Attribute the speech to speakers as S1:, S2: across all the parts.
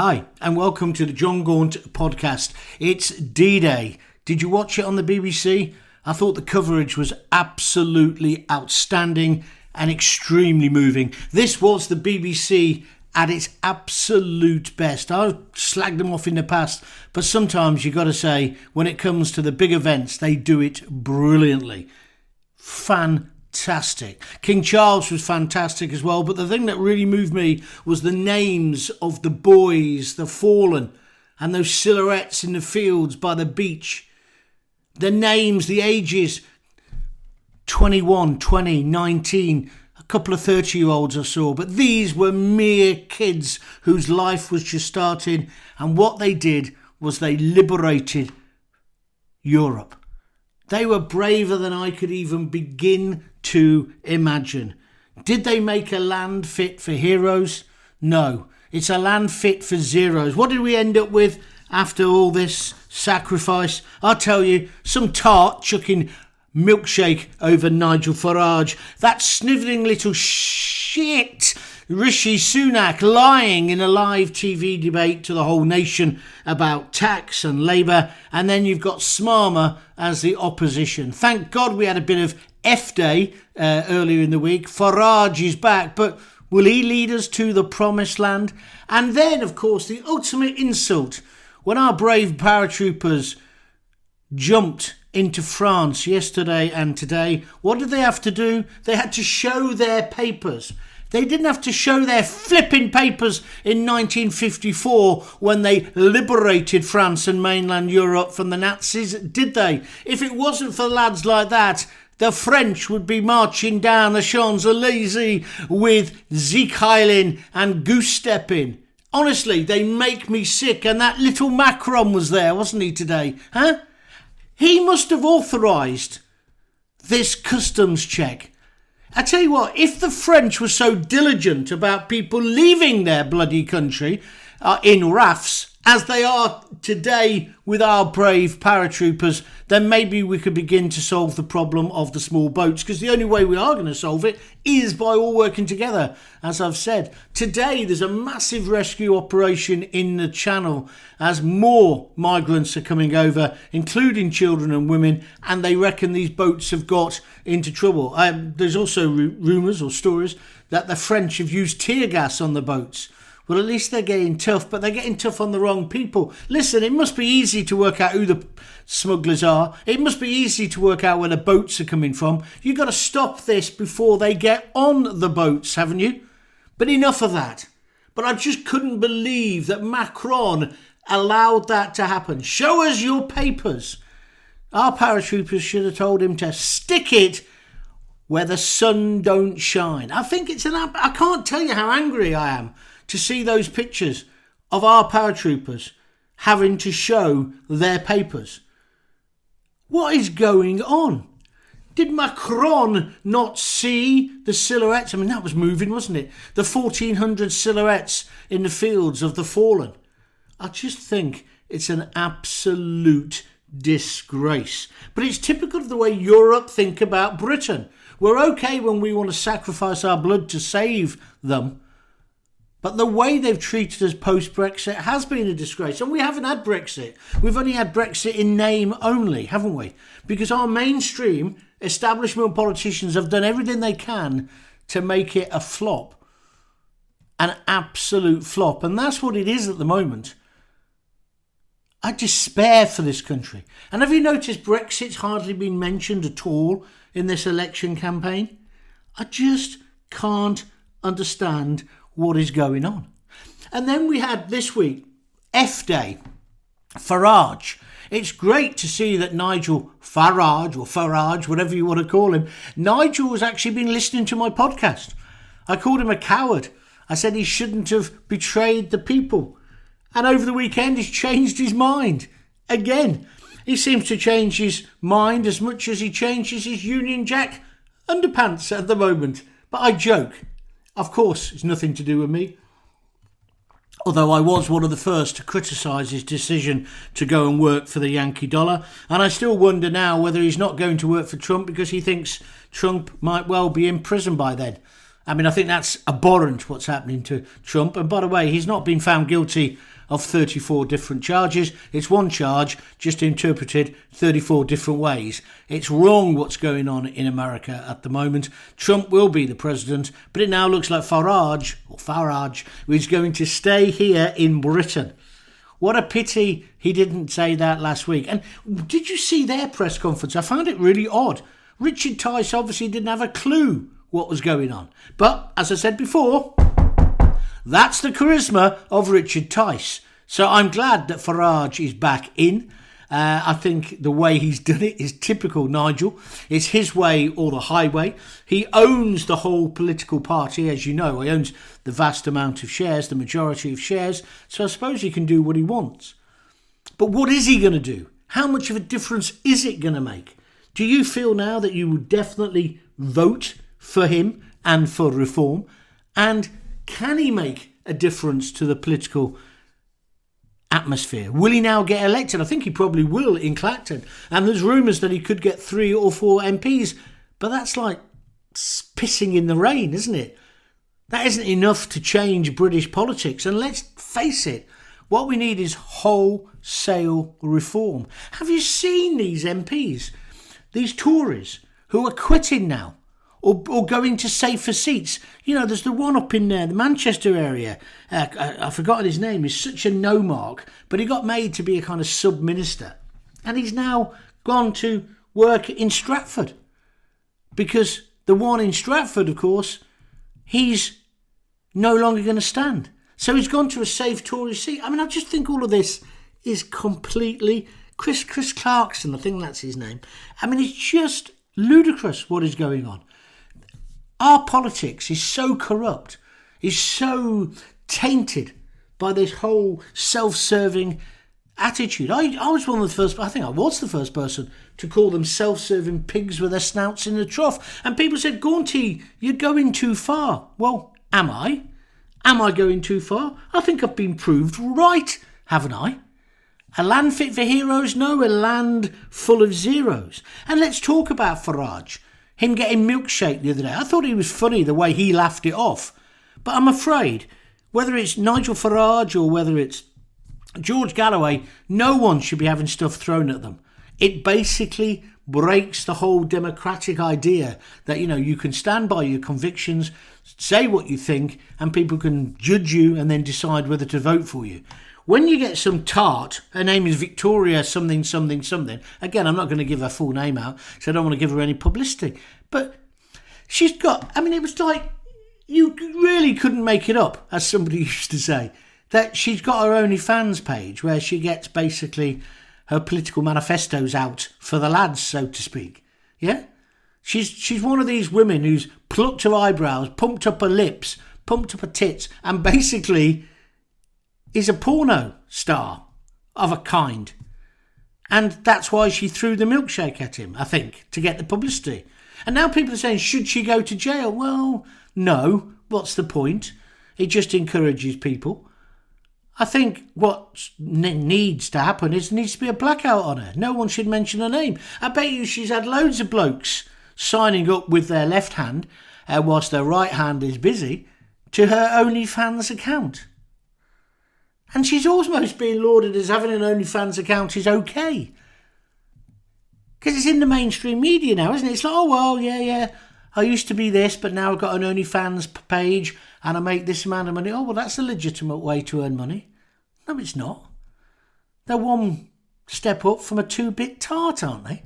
S1: Hi, and welcome to the John Gaunt podcast. It's D-Day. Did you watch it on the BBC? I thought the coverage was absolutely outstanding and extremely moving. This was the BBC at its absolute best. I've slagged them off in the past, but sometimes you got to say, when it comes to the big events, they do it brilliantly. Fantastic. King Charles was fantastic as well, but the thing that really moved me was the names of the boys, the fallen, and those silhouettes in the fields by the beach. The names, the ages, 21, 20, 19, a couple of 30-year-olds I saw, but these were mere kids whose life was just starting, and what they did was they liberated Europe. They were braver than I could even begin to imagine. Did they make a land fit for heroes? No. It's a land fit for zeros. What did we end up with after all this sacrifice? I'll tell you, some tart chucking milkshake over Nigel Farage. That snivelling little shit Rishi Sunak lying in a live TV debate to the whole nation about tax and Labour, and then you've got Smarmer as the opposition. Thank God we had a bit of F-Day earlier in the week. Farage is back, but will he lead us to the promised land? And then, of course, the ultimate insult, when our brave paratroopers jumped into France yesterday and today, what did they have to do? They had to show their papers. They didn't have to show their flipping papers in 1954 when they liberated France and mainland Europe from the Nazis, did they? If it wasn't for lads like that, the French would be marching down the Champs-Élysées with Sieg Heilin and goose-stepping. Honestly, they make me sick. And that little Macron was there, wasn't he, today? Huh? He must have authorised this customs check. I tell you what, if the French were so diligent about people leaving their bloody country in rafts, as they are today with our brave paratroopers, then maybe we could begin to solve the problem of the small boats, because the only way we are going to solve it is by all working together, as I've said. Today there's a massive rescue operation in the Channel as more migrants are coming over, including children and women, and they reckon these boats have got into trouble. There's also rumours or stories that the French have used tear gas on the boats. Well, at least they're getting tough, but they're getting tough on the wrong people. Listen, it must be easy to work out who the smugglers are. It must be easy to work out where the boats are coming from. You've got to stop this before they get on the boats, haven't you? But enough of that. But I just couldn't believe that Macron allowed that to happen. Show us your papers. Our paratroopers should have told him to stick it where the sun don't shine. I think I can't tell you how angry I am to see those pictures of our paratroopers having to show their papers. What is going on? Did Macron not see the silhouettes? I mean, that was moving, wasn't it? The 1,400 silhouettes in the fields of the fallen. I just think it's an absolute disgrace. But it's typical of the way Europe think about Britain. We're okay when we want to sacrifice our blood to save them, but the way they've treated us post-Brexit has been a disgrace. And we haven't had Brexit. We've only had Brexit in name only, haven't we? Because our mainstream establishment politicians have done everything they can to make it a flop. An absolute flop. And that's what it is at the moment. I despair for this country. And have you noticed Brexit's hardly been mentioned at all in this election campaign? I just can't understand what is going on. And then we had this week F-Day, Farage. It's great to see that Nigel Farage, or Farage, whatever you want to call him, Nigel has actually been listening to my podcast. I called him a coward. I said he shouldn't have betrayed the people. And over the weekend he's changed his mind again. He seems to change his mind as much as he changes his Union Jack underpants at the moment. But I joke. Of course, it's nothing to do with me. Although I was one of the first to criticise his decision to go and work for the Yankee Dollar. And I still wonder now whether he's not going to work for Trump because he thinks Trump might well be in prison by then. I mean, I think that's abhorrent what's happening to Trump. And by the way, he's not been found guilty of 34 different charges. It's one charge, just interpreted 34 different ways. It's wrong what's going on in America at the moment. Trump will be the president, but it now looks like Farage is going to stay here in Britain. What a pity he didn't say that last week. And did you see their press conference? I found it really odd. Richard Tice obviously didn't have a clue what was going on. But, as I said before, that's the charisma of Richard Tice. So I'm glad that Farage is back in. I think the way he's done it is typical Nigel. It's his way or the highway. He owns the whole political party, as you know. He owns the vast amount of shares, the majority of shares. So I suppose he can do what he wants. But what is he going to do? How much of a difference is it going to make? Do you feel now that you would definitely vote for him and for reform? And can he make a difference to the political atmosphere? Will he now get elected? I think he probably will in Clacton. And there's rumours that he could get 3 or 4 MPs. But that's like pissing in the rain, isn't it? That isn't enough to change British politics. And let's face it, what we need is wholesale reform. Have you seen these MPs, these Tories, who are quitting now? Or going to safer seats. You know, there's the one up in the Manchester area. I've forgotten his name. He's such a no-mark. But he got made to be a kind of sub-minister. And he's now gone to work in Stratford. Because the one in Stratford, of course, he's no longer going to stand. So he's gone to a safe Tory seat. I mean, I just think all of this is completely... Chris Clarkson, I think that's his name. I mean, it's just ludicrous what is going on. Our politics is so corrupt, is so tainted by this whole self-serving attitude. I was one of the first, I think I was the first person to call them self-serving pigs with their snouts in the trough. And people said, Gaunty, you're going too far. Well, am I? Am I going too far? I think I've been proved right, haven't I? A land fit for heroes? No, a land full of zeros. And let's talk about Farage. Him getting milkshake the other day. I thought he was funny the way he laughed it off. But I'm afraid, whether it's Nigel Farage or whether it's George Galloway, no one should be having stuff thrown at them. It basically breaks the whole democratic idea that, you know, you can stand by your convictions, say what you think, and people can judge you and then decide whether to vote for you. When you get some tart, her name is Victoria something. Again, I'm not going to give her full name out, so I don't want to give her any publicity. But she's got, I mean, it was like, you really couldn't make it up, as somebody used to say, that she's got her OnlyFans page where she gets basically her political manifestos out for the lads, so to speak. Yeah? She's one of these women who's plucked her eyebrows, pumped up her lips, pumped up her tits, and basically is a porno star of a kind. And that's why she threw the milkshake at him, I think, to get the publicity. And now people are saying, should she go to jail? Well, no. What's the point? It just encourages people. I think what needs to happen is there needs to be a blackout on her. No one should mention her name. I bet you she's had loads of blokes signing up with their left hand whilst their right hand is busy to her OnlyFans account. And she's almost being lauded as having an OnlyFans account is okay. Because it's in the mainstream media now, isn't it? It's like, oh, well, yeah, I used to be this, but now I've got an OnlyFans page and I make this amount of money. Oh, well, that's a legitimate way to earn money. No, it's not. They're one step up from a 2-bit tart, aren't they?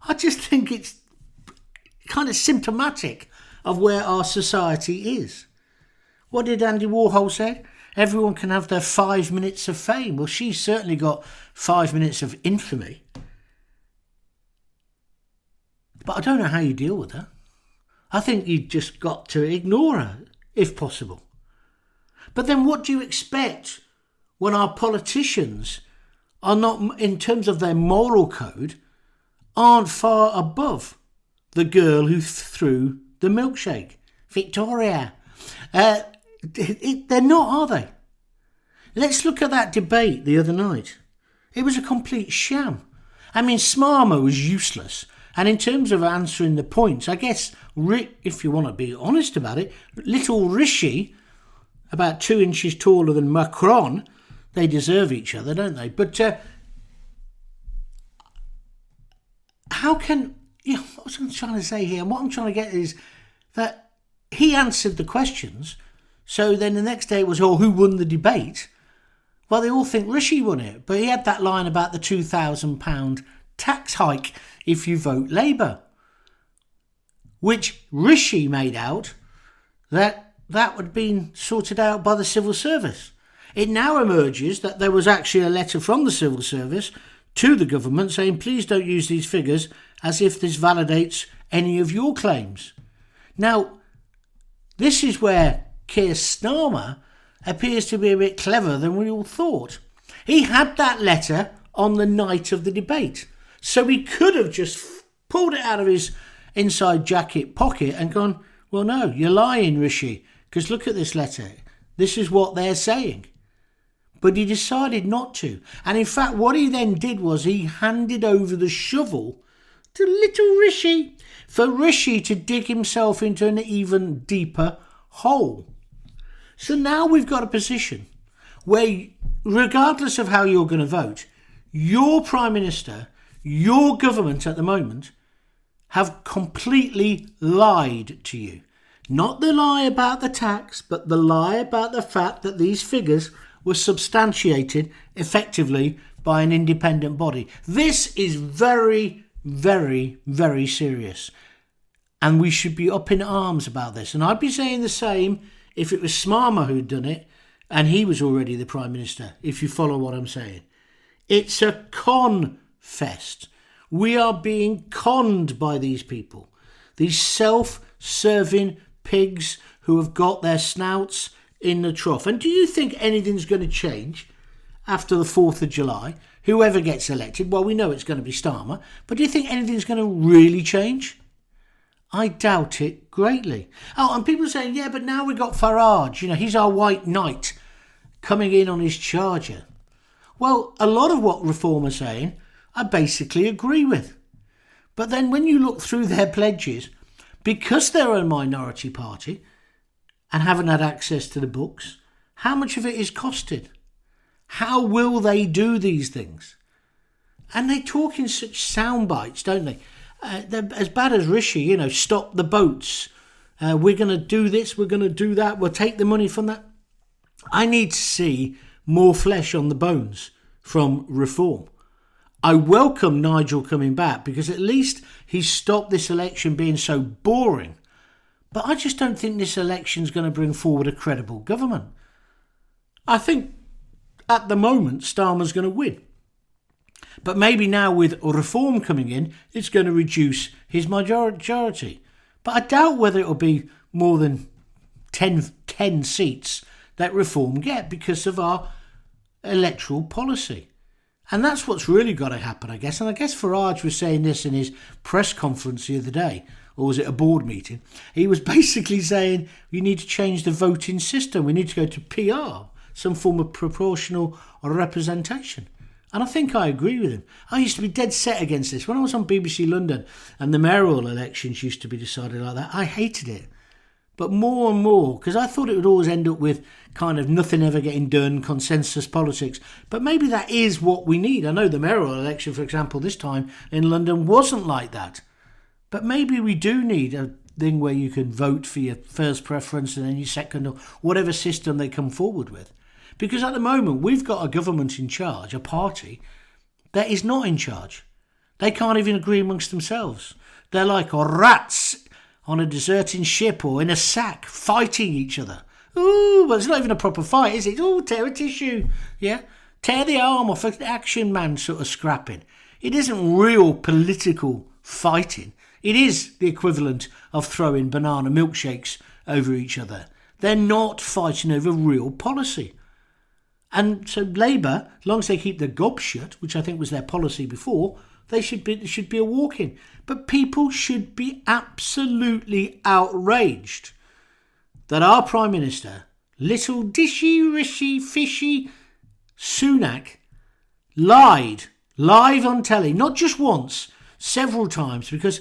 S1: I just think it's kind of symptomatic of where our society is. What did Andy Warhol say? Everyone can have their 5 minutes of fame. Well, she's certainly got 5 minutes of infamy. But I don't know how you deal with her. I think you've just got to ignore her, if possible. But then what do you expect when our politicians are not, in terms of their moral code, aren't far above the girl who threw the milkshake? Victoria. They're not, are they? Let's look at that debate the other night. It was a complete sham. I mean, Smarmo was useless. And in terms of answering the points, I guess, if you want to be honest about it, little Rishi, about 2 inches taller than Macron, they deserve each other, don't they? But how can... what I'm trying to say here, and what I'm trying to get is that he answered the questions, so then the next day it was, who won the debate? Well, they all think Rishi won it, but he had that line about the £2,000 tax hike if you vote Labour, which Rishi made out that had been sorted out by the civil service. It now emerges that there was actually a letter from the civil service to the government saying, please don't use these figures as if this validates any of your claims. Now, this is where Keir Starmer appears to be a bit cleverer than we all thought. He had that letter on the night of the debate, so he could have just pulled it out of his inside jacket pocket and gone, well, no, you're lying, Rishi, because look at this letter. This is what they're saying. But he decided not to. And in fact, what he then did was he handed over the shovel to little Rishi for Rishi to dig himself into an even deeper hole. So now we've got a position where, regardless of how you're going to vote, your Prime Minister, your government at the moment, have completely lied to you. Not the lie about the tax, but the lie about the fact that these figures were substantiated effectively by an independent body. This is very, very, very serious. And we should be up in arms about this. And I'd be saying the same if it was Smarmer who'd done it and he was already the Prime Minister, if you follow what I'm saying. It's a con fest. We are being conned by these people. These self-serving pigs who have got their snouts in the trough. And do you think anything's going to change after the 4th of July? Whoever gets elected, well, we know it's going to be Starmer, but do you think anything's going to really change? I doubt it greatly. Oh, and people are saying, yeah, but now we've got Farage. He's our white knight coming in on his charger. Well, a lot of what Reform are saying, I basically agree with. But then when you look through their pledges, because they're a minority party and haven't had access to the books, how much of it is costed? How will they do these things? And they talk in such sound bites, don't they? They're as bad as Rishi, stop the boats. We're going to do this, we're going to do that, we'll take the money from that. I need to see more flesh on the bones from Reform. I welcome Nigel coming back because at least he's stopped this election being so boring. But I just don't think this election's going to bring forward a credible government. I think at the moment Starmer's going to win. But maybe now with Reform coming in, it's going to reduce his majority. But I doubt whether it'll be more than 10 seats that Reform get because of our electoral policy. And that's what's really got to happen, I guess. And I guess Farage was saying this in his press conference the other day, or was it a board meeting? He was basically saying you need to change the voting system. We need to go to PR, some form of proportional representation. And I think I agree with him. I used to be dead set against this. When I was on BBC London and the mayoral elections used to be decided like that, I hated it. But more and more, because I thought it would always end up with kind of nothing ever getting done, consensus politics. But maybe that is what we need. I know the mayoral election, for example, this time in London wasn't like that. But maybe we do need a thing where you can vote for your first preference and then your second, or whatever system they come forward with. Because at the moment, we've got a government in charge, a party, that is not in charge. They can't even agree amongst themselves. They're like rats on a deserting ship or in a sack, fighting each other. Ooh, but it's not even a proper fight, is it? Oh, tear a tissue. Yeah? Tear the arm off an action man sort of scrapping. It isn't real political fighting. It is the equivalent of throwing banana milkshakes over each other. They're not fighting over real policy. And so Labour, as long as they keep their gob shut, which I think was their policy before, they should be a walk-in. But people should be absolutely outraged that our Prime Minister, little dishy, rishy, fishy Sunak, lied live on telly, not just once, several times, because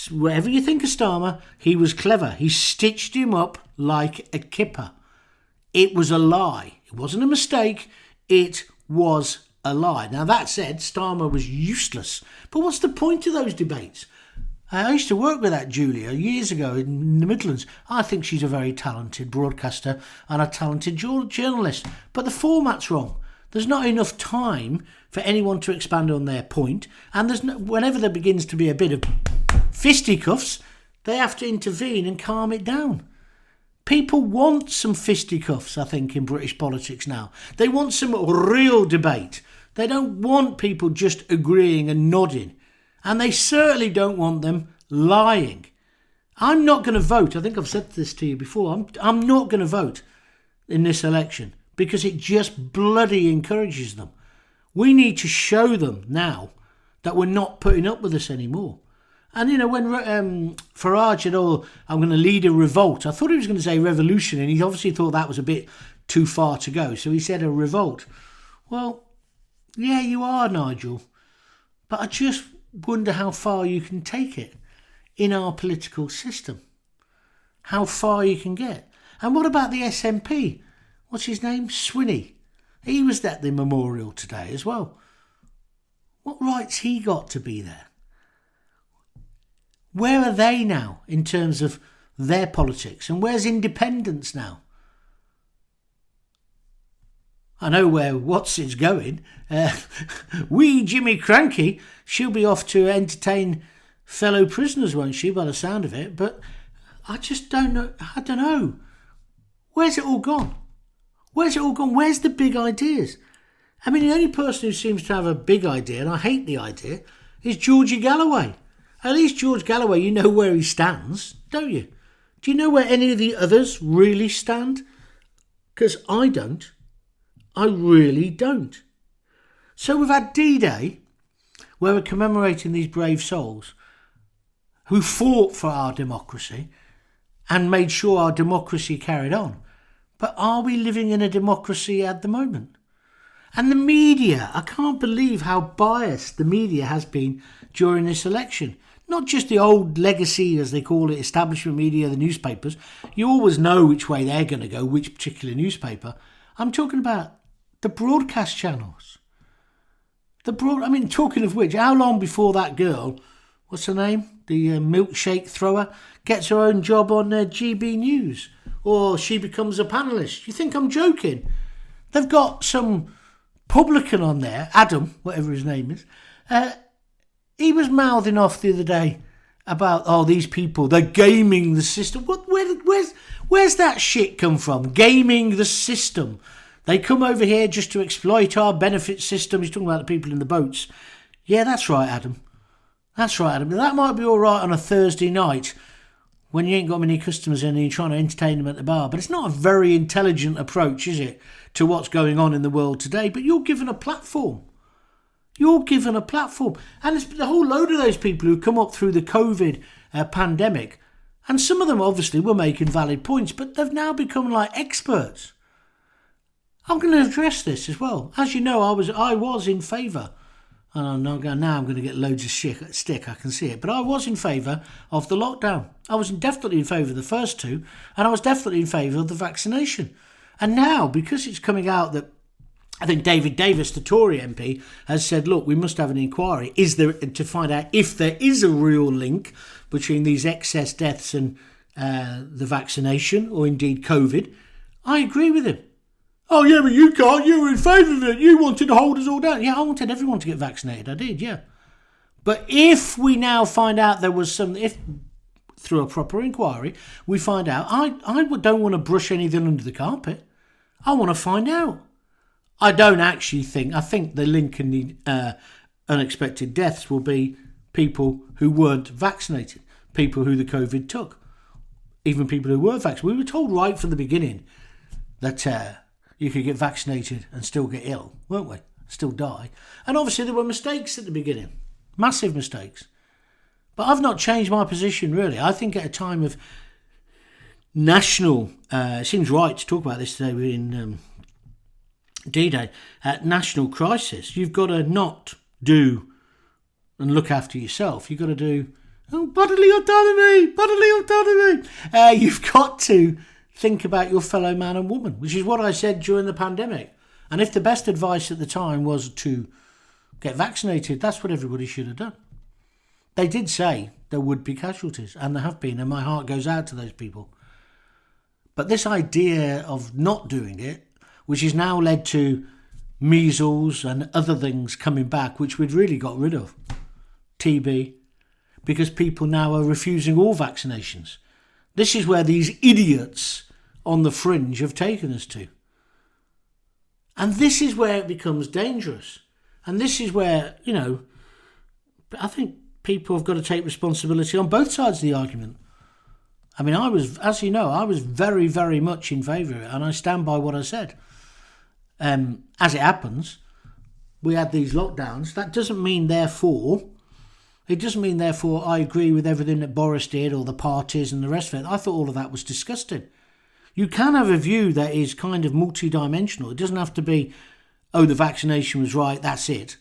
S1: whatever you think of Starmer, he was clever. He stitched him up like a kipper. It was a lie. It wasn't a mistake. It was a lie. Now, that said, Starmer was useless. But what's the point of those debates? I used to work with that Julia years ago in the Midlands. I think she's a very talented broadcaster and a talented journalist. But the format's wrong. There's not enough time for anyone to expand on their point. And whenever there begins to be a bit of fisticuffs, they have to intervene and calm it down. People want some fisticuffs, I think, in British politics now. They want some real debate. They don't want people just agreeing and nodding. And they certainly don't want them lying. I'm not going to vote. I think I've said this to you before. I'm not going to vote in this election because it just bloody encourages them. We need to show them now that we're not putting up with this anymore. And, when Farage said, I'm going to lead a revolt, I thought he was going to say revolution, and he obviously thought that was a bit too far to go. So he said a revolt. Well, yeah, you are, Nigel. But I just wonder how far you can take it in our political system. How far you can get. And what about the SNP? What's his name? Swinney. He was at the memorial today as well. What rights he got to be there? Where are they now in terms of their politics? And where's independence now? I know where Watson's going. Wee Jimmy Cranky, she'll be off to entertain fellow prisoners, won't she, by the sound of it? But I just don't know. I don't know. Where's it all gone? Where's it all gone? Where's the big ideas? I mean, the only person who seems to have a big idea, and I hate the idea, is Georgie Galloway. At least George Galloway, you know where he stands, don't you? Do you know where any of the others really stand? Because I don't. I really don't. So we've had D-Day, where we're commemorating these brave souls who fought for our democracy and made sure our democracy carried on. But are we living in a democracy at the moment? And the media, I can't believe how biased the media has been during this election. Not just the old legacy, as they call it, establishment media, the newspapers. You always know which way they're going to go, which particular newspaper. I'm talking about the broadcast channels. Talking of which, how long before that girl, what's her name? The milkshake thrower, gets her own job on GB News? Or she becomes a panellist? You think I'm joking? They've got some publican on there, Adam, whatever his name is. He was mouthing off the other day about, these people, they're gaming the system. Where's that shit come from? Gaming the system. They come over here just to exploit our benefit system. He's talking about the people in the boats. Yeah, that's right, Adam. That's right, Adam. That might be all right on a Thursday night when you ain't got many customers in and you're trying to entertain them at the bar. But it's not a very intelligent approach, is it, to what's going on in the world today? But you're given a platform. You're given a platform. And it's a whole load of those people who come up through the COVID pandemic. And some of them obviously were making valid points, but they've now become like experts. I'm going to address this as well. As you know, I was in favour. And I'm going to get loads of stick, I can see it. But I was in favour of the lockdown. I was definitely in favour of the first two. And I was definitely in favour of the vaccination. And now, because it's coming out that I think David Davis, the Tory MP, has said, look, we must have an inquiry to find out if there is a real link between these excess deaths and the vaccination, or indeed COVID. I agree with him. Oh, yeah, but you can't. You were in favour of it. You wanted to hold us all down. Yeah, I wanted everyone to get vaccinated. I did, yeah. But if we now find out there was if through a proper inquiry, we find out, I don't want to brush anything under the carpet. I want to find out. I don't actually think, I think the link in the unexpected deaths will be people who weren't vaccinated, people who the COVID took, even people who were vaccinated. We were told right from the beginning that you could get vaccinated and still get ill, weren't we? Still die. And obviously there were mistakes at the beginning, massive mistakes. But I've not changed my position really. I think at a time of national, it seems right to talk about this today in D-Day, at national crisis, you've got to not do and look after yourself, you've got to do bodily autonomy. You've got to think about your fellow man and woman, which is what I said during the pandemic. And if the best advice at the time was to get vaccinated, that's what everybody should have done. They did say there would be casualties, and there have been, and my heart goes out to those people. But this idea of not doing it, which has now led to measles and other things coming back, which we'd really got rid of, TB, because people now are refusing all vaccinations. This is where these idiots on the fringe have taken us to. And this is where it becomes dangerous. And this is where, I think people have got to take responsibility on both sides of the argument. I mean, I was very, very much in favour of it, and I stand by what I said. As it happens, we had these lockdowns. That doesn't mean, therefore, I agree with everything that Boris did or the parties and the rest of it. I thought all of that was disgusting. You can have a view that is kind of multidimensional. It doesn't have to be, the vaccination was right, that's it.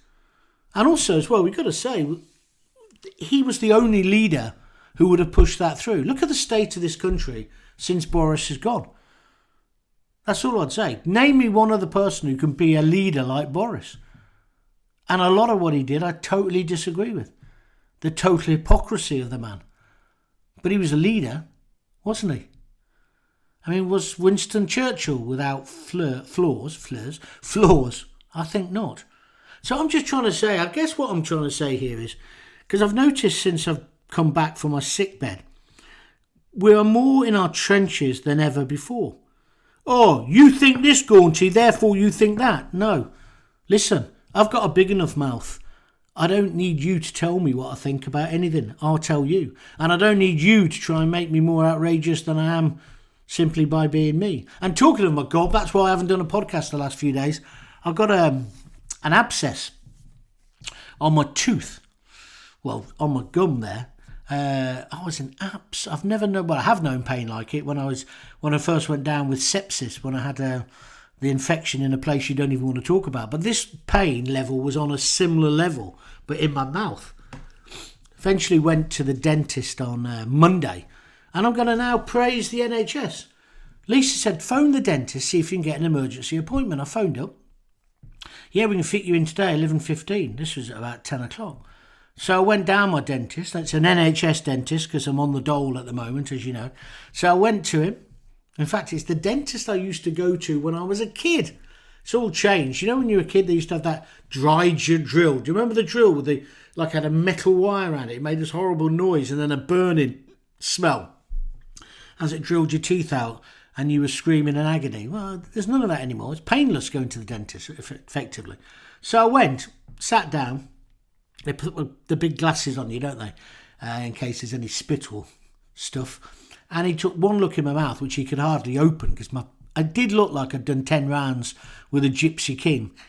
S1: And also, as well, we've got to say, he was the only leader who would have pushed that through. Look at the state of this country since Boris has gone. That's all I'd say. Name me one other person who can be a leader like Boris. And a lot of what he did, I totally disagree with. The total hypocrisy of the man. But he was a leader, wasn't he? I mean, was Winston Churchill without flaws? I think not. So I'm just trying to say, I guess what I'm trying to say here is, because I've noticed since I've come back from my sick bed, we are more in our trenches than ever before. Oh, you think this, Gaunty, therefore you think that. No. Listen, I've got a big enough mouth. I don't need you to tell me what I think about anything. I'll tell you. And I don't need you to try and make me more outrageous than I am simply by being me. And talking of my gob, that's why I haven't done a podcast the last few days. I've got an abscess on my tooth. Well, on my gum there. I was in I've never known. Well, I have known pain like it when I first went down with sepsis, when I had the infection in a place you don't even want to talk about. But this pain level was on a similar level, but in my mouth. Eventually went to the dentist on Monday, and I'm going to now praise the NHS. Lisa said, phone the dentist, see if you can get an emergency appointment. I phoned up. Yeah, we can fit you in today, 11:15. This was about 10 o'clock. So I went down my dentist. That's an NHS dentist because I'm on the dole at the moment, as you know. So I went to him. In fact, it's the dentist I used to go to when I was a kid. It's all changed. You know, when you were a kid, they used to have that dried drill. Do you remember the drill with had a metal wire around it? It made this horrible noise and then a burning smell as it drilled your teeth out and you were screaming in agony. Well, there's none of that anymore. It's painless going to the dentist, effectively. So I went, sat down. They put the big glasses on you, don't they? In case there's any spittle stuff. And he took one look in my mouth, which he could hardly open, because I did look like I'd done 10 rounds with a Gypsy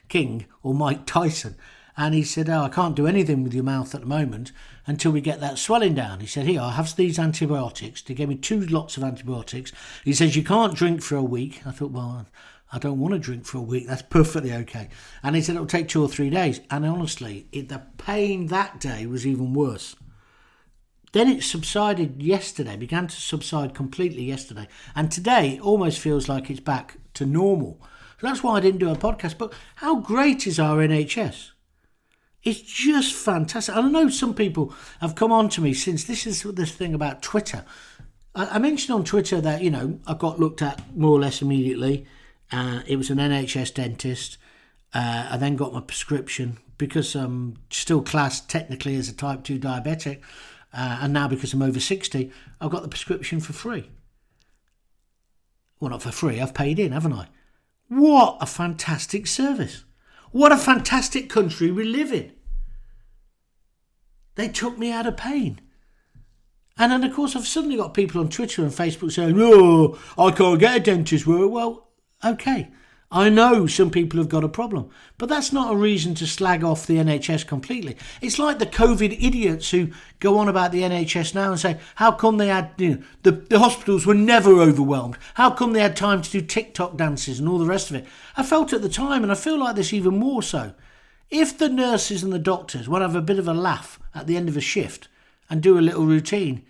S1: King or Mike Tyson. And he said, I can't do anything with your mouth at the moment until we get that swelling down. He said, here, I'll have these antibiotics. They gave me 2 lots of antibiotics. He says, you can't drink for a week. I thought, well, I don't want to drink for a week. That's perfectly okay. And he said it'll take 2 or 3 days. And honestly, the pain that day was even worse. Then it subsided yesterday, began to subside completely yesterday. And today it almost feels like it's back to normal. So that's why I didn't do a podcast. But how great is our NHS? It's just fantastic. I know some people have come on to me since this thing about Twitter. I mentioned on Twitter that, I got looked at more or less immediately. It was an NHS dentist. I then got my prescription because I'm still classed technically as a type 2 diabetic. And now because I'm over 60, I've got the prescription for free. Well, not for free. I've paid in, haven't I? What a fantastic service. What a fantastic country we live in. They took me out of pain. And then, of course, I've suddenly got people on Twitter and Facebook saying, oh, I can't get a dentist. Well, okay. I know some people have got a problem, but that's not a reason to slag off the NHS completely. It's like the COVID idiots who go on about the NHS now and say, how come they had, the hospitals were never overwhelmed? How come they had time to do TikTok dances and all the rest of it? I felt at the time, and I feel like this even more so, If the nurses and the doctors want to have a bit of a laugh at the end of a shift and do a little routine,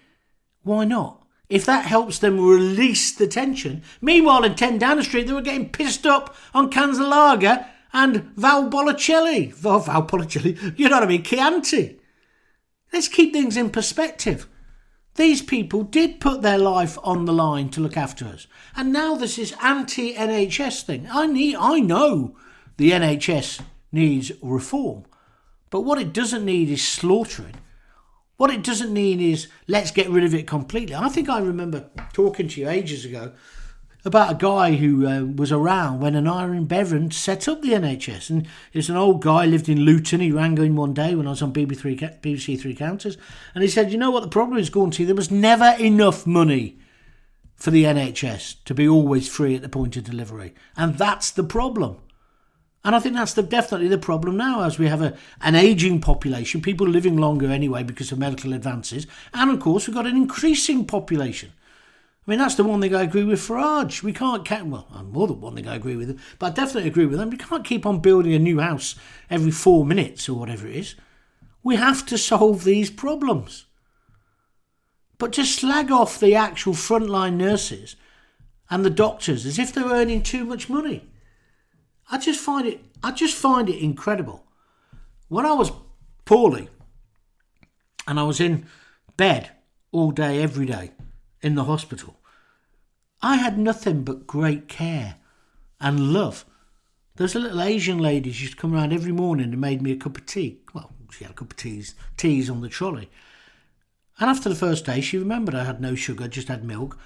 S1: why not? If that helps them release the tension. Meanwhile, in 10 Downing Street, they were getting pissed up on cans of lager and Valpolicella, you know what I mean, Chianti. Let's keep things in perspective. These people did put their life on the line to look after us. And now there's this anti-NHS thing. I know the NHS needs reform. But what it doesn't need is slaughtering. What it doesn't need is let's get rid of it completely. I think I remember talking to you ages ago about a guy who was around when an Iron Bevan set up the NHS. And it's an old guy, lived in Luton. He rang in one day when I was on BBC Three Counters. And he said, you know what the problem is, Gaunt? There was never enough money for the NHS to be always free at the point of delivery. And that's the problem. And I think that's definitely the problem now, as we have an ageing population, people living longer anyway because of medical advances. And, of course, we've got an increasing population. I mean, that's the one thing I agree with Farage. We can't, more than one thing I agree with him, but I definitely agree with him. We can't keep on building a new house every 4 minutes or whatever it is. We have to solve these problems. But to slag off the actual frontline nurses and the doctors as if they're earning too much money, I just find it incredible. When I was poorly and I was in bed all day, every day in the hospital, I had nothing but great care and love. There was a little Asian lady, she used to come around every morning and made me a cup of tea. Well, she had a cup of teas on the trolley. And after the first day, she remembered I had no sugar, just had milk.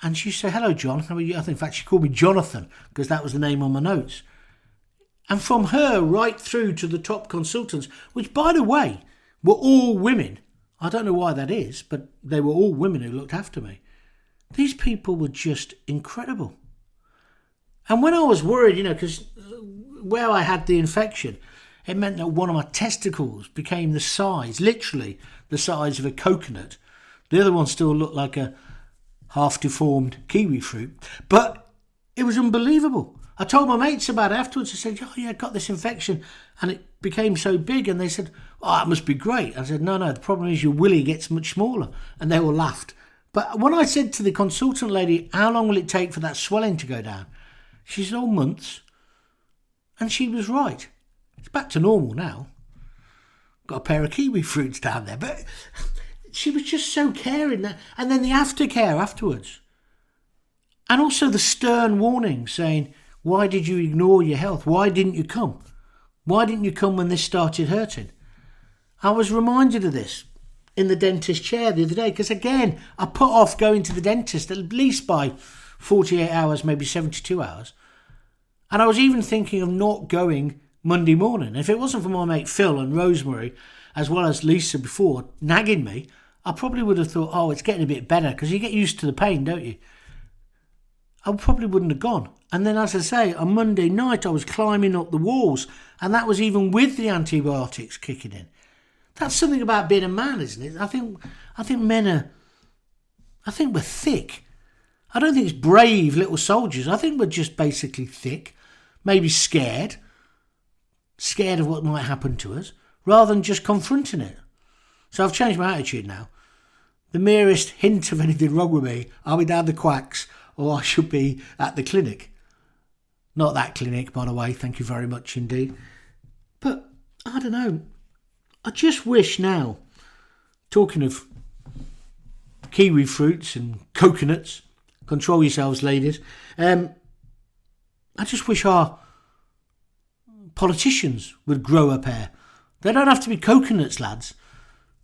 S1: And she said, hello, John, how are you? I think, in fact, she called me Jonathan because that was the name on my notes. And from her right through to the top consultants, which, by the way, were all women. I don't know why that is, but they were all women who looked after me. These people were just incredible. And when I was worried, because where I had the infection, it meant that one of my testicles became the size, literally the size of a coconut. The other one still looked like a half-deformed kiwi fruit. But it was unbelievable. I told my mates about it afterwards. I said, oh, yeah, I got this infection. And it became so big. And they said, oh, that must be great. I said, no, the problem is your willy gets much smaller. And they all laughed. But when I said to the consultant lady, how long will it take for that swelling to go down? She said, months. And she was right. It's back to normal now. Got a pair of kiwi fruits down there. But she was just so caring. And then the aftercare afterwards. And also the stern warning saying, why did you ignore your health? Why didn't you come? Why didn't you come when this started hurting? I was reminded of this in the dentist chair the other day because, again, I put off going to the dentist at least by 48 hours, maybe 72 hours. And I was even thinking of not going Monday morning. If it wasn't for my mate Phil and Rosemary, as well as Lisa before, nagging me, I probably would have thought, oh, it's getting a bit better because you get used to the pain, don't you? I probably wouldn't have gone. And then, as I say, on Monday night, I was climbing up the walls, and that was even with the antibiotics kicking in. That's something about being a man, isn't it? I think men we're thick. I don't think it's brave little soldiers. I think we're just basically thick, maybe scared of what might happen to us, rather than just confronting it. So I've changed my attitude now. The merest hint of anything wrong with me, I'll be down the quacks, or I should be at the clinic. Not that clinic, by the way, thank you very much indeed. But, I don't know, I just wish now, talking of kiwi fruits and coconuts, control yourselves, ladies, I just wish our politicians would grow a pair. They don't have to be coconuts, lads.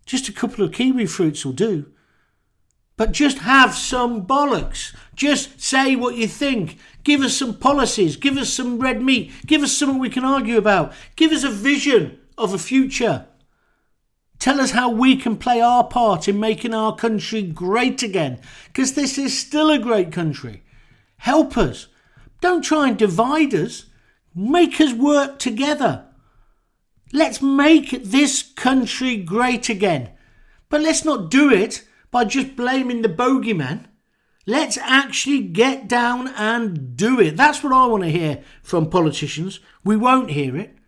S1: Just a couple of kiwi fruits will do. But just have some bollocks. Just say what you think. Give us some policies. Give us some red meat. Give us something we can argue about. Give us a vision of a future. Tell us how we can play our part in making our country great again. Because this is still a great country. Help us. Don't try and divide us. Make us work together. Let's make this country great again. But let's not do it by just blaming the bogeyman. Let's actually get down and do it. That's what I want to hear from politicians. We won't hear it,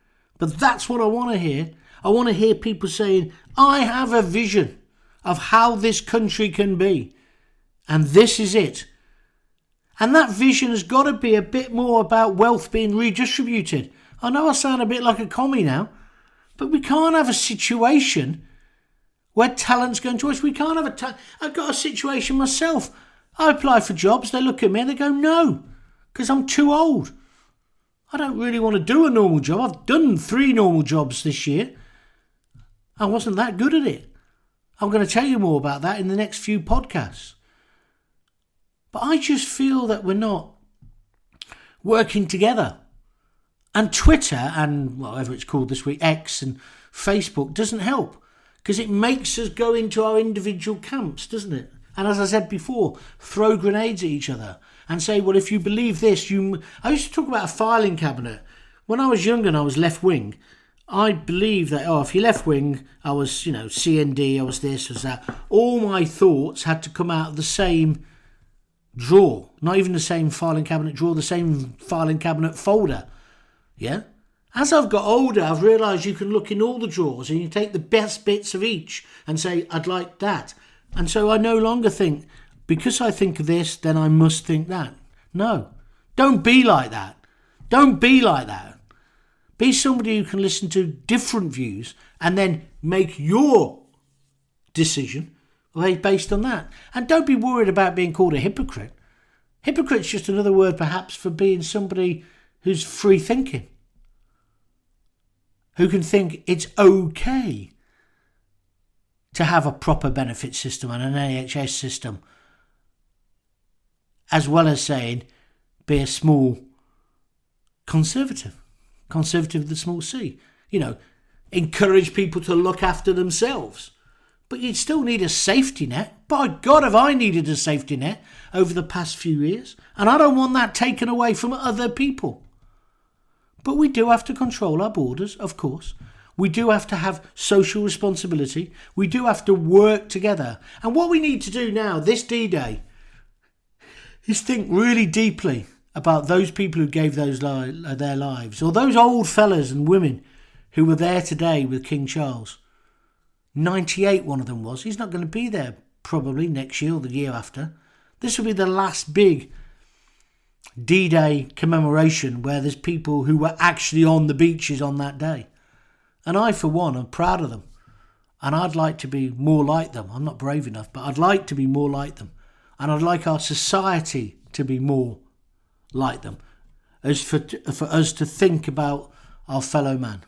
S1: But that's what I want to hear. I want to hear people saying, I have a vision of how this country can be. And this is it. And that vision has got to be a bit more about wealth being redistributed. I know I sound a bit like a commie now, but we can't have a situation where talent's going to us. We can't have I've got a situation myself. I apply for jobs, they look at me and they go, no, because I'm too old. I don't really want to do a normal job. I've done 3 normal jobs this year. I wasn't that good at it. I'm going to tell you more about that in the next few podcasts. But I just feel that we're not working together. And Twitter and whatever it's called this week, X and Facebook doesn't help, because it makes us go into our individual camps, doesn't it? And as I said before, throw grenades at each other and say, well, if you believe this, I used to talk about a filing cabinet. When I was younger and I was left-wing, I believed that, if you're left-wing, I was, CND, I was this, was that. All my thoughts had to come out of the same drawer, not even the same filing cabinet drawer, the same filing cabinet folder. Yeah? As I've got older, I've realised you can look in all the drawers and you take the best bits of each and say, I'd like that. And so I no longer think, because I think of this, then I must think that. No. Don't be like that. Don't be like that. Be somebody who can listen to different views and then make your decision based on that. And don't be worried about being called a hypocrite. Hypocrite's just another word perhaps for being somebody who's free thinking, who can think it's okay to have a proper benefit system and an NHS system, as well as saying be a small conservative with the small c. Encourage people to look after themselves. But you'd still need a safety net. By God, have I needed a safety net over the past few years. And I don't want that taken away from other people. But we do have to control our borders, of course. We do have to have social responsibility. We do have to work together. And what we need to do now, this D-Day, is think really deeply about those people who gave their lives, or those old fellas and women who were there today with King Charles. 98 one of them was. He's not going to be there probably next year or the year after. This will be the last big D-Day commemoration where there's people who were actually on the beaches on that day. And I, for one, am proud of them. And I'd like to be more like them. I'm not brave enough, but I'd like to be more like them. And I'd like our society to be more like them, as for us to think about our fellow man.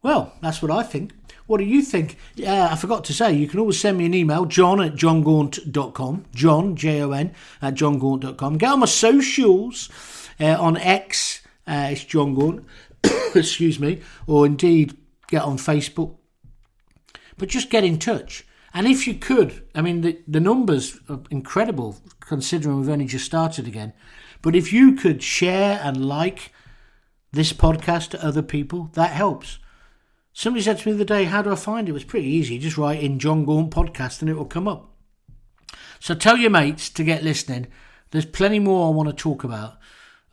S1: Well, that's what I think. What do you think? I forgot to say, you can always send me an email, john@johngaunt.com, John, Jon, at johngaunt.com. Get on my socials, on X, it's John Gaunt, excuse me, or indeed get on Facebook. But just get in touch. And if you could, I mean, the numbers are incredible considering we've only just started again. But if you could share and like this podcast to other people, that helps. Somebody said to me the other day, how do I find it? It was pretty easy. Just write in John Gaunt podcast and it will come up. So tell your mates to get listening. There's plenty more I want to talk about.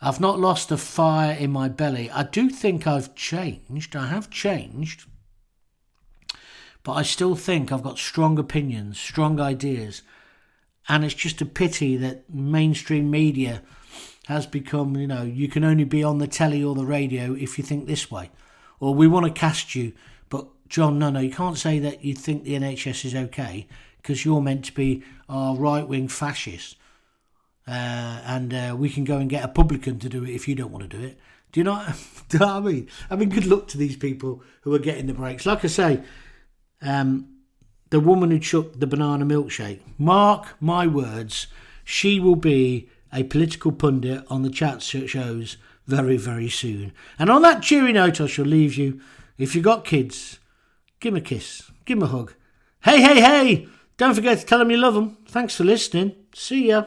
S1: I've not lost the fire in my belly. I do think I've changed. I have changed. But I still think I've got strong opinions, strong ideas. And it's just a pity that mainstream media has become, you can only be on the telly or the radio if you think this way. Or we want to cast you. But John, no, you can't say that you think the NHS is okay because you're meant to be a right-wing fascist. And we can go and get a publican to do it if you don't want to do it. Do you know what I mean? I mean, good luck to these people who are getting the breaks. Like I say, the woman who took the banana milkshake, mark my words, she will be a political pundit on the chat shows very, very soon. And on that cheery note, I shall leave you. If you've got kids, give them a kiss, give them a hug. Hey, hey, hey! Don't forget to tell them you love them. Thanks for listening. See ya.